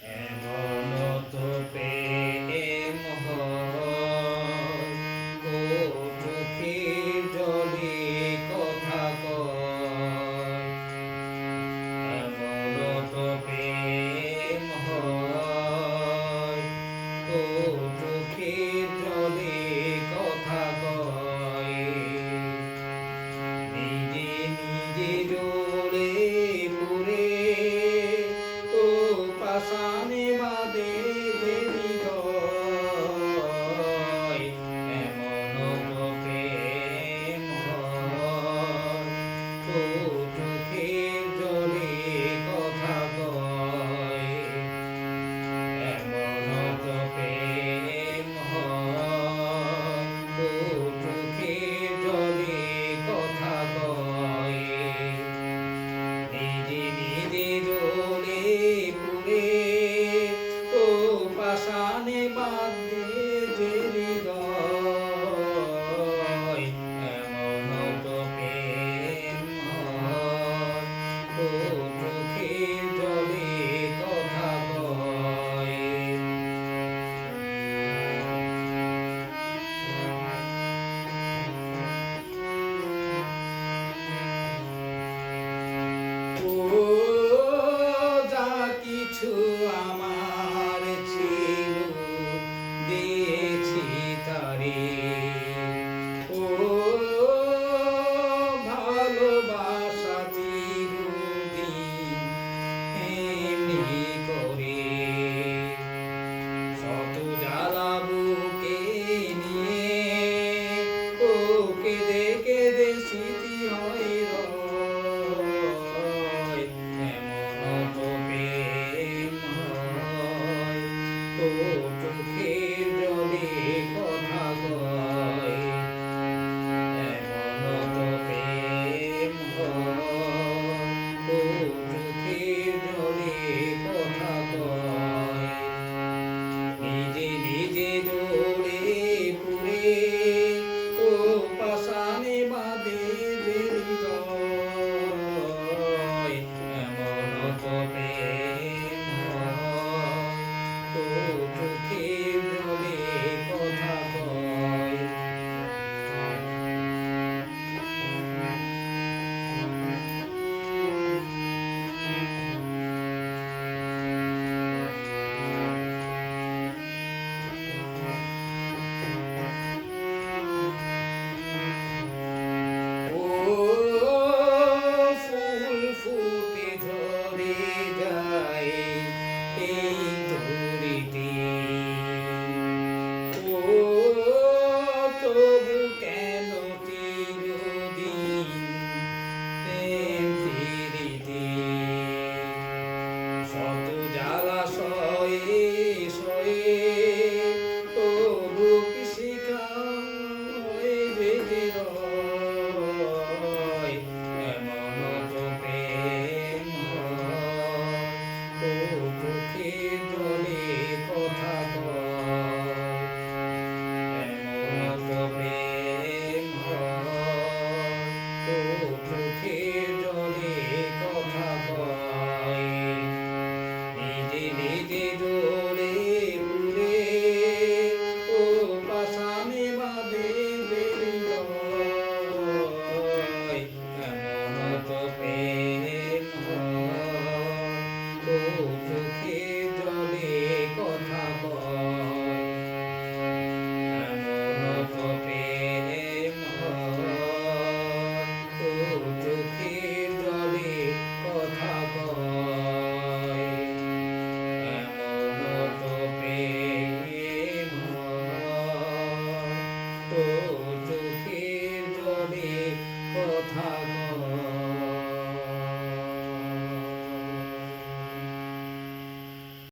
এমন তো প্রেম হয়, ও চোখের জলে কথা কয়। এমন তো প্রেম হয়, ও চোখের জলে কথা কয়। নিজে নিজে জ্বলে পুড়ে ও পাষাণে বাঁধে যে হৃদয়। এমন তো প্রেম হয়, ও চোখের জলে কথা কয়। এমন তো প্রেম হয়, ও চোখের জলে কথা কয়। নিজে নিজে জ্বলে পুড়ে ও পাষাণে বাঁধে যে হৃদয়। এমন তো প্রেম হয়, ও চোখের জলে কথা কয়। ও যা কিছু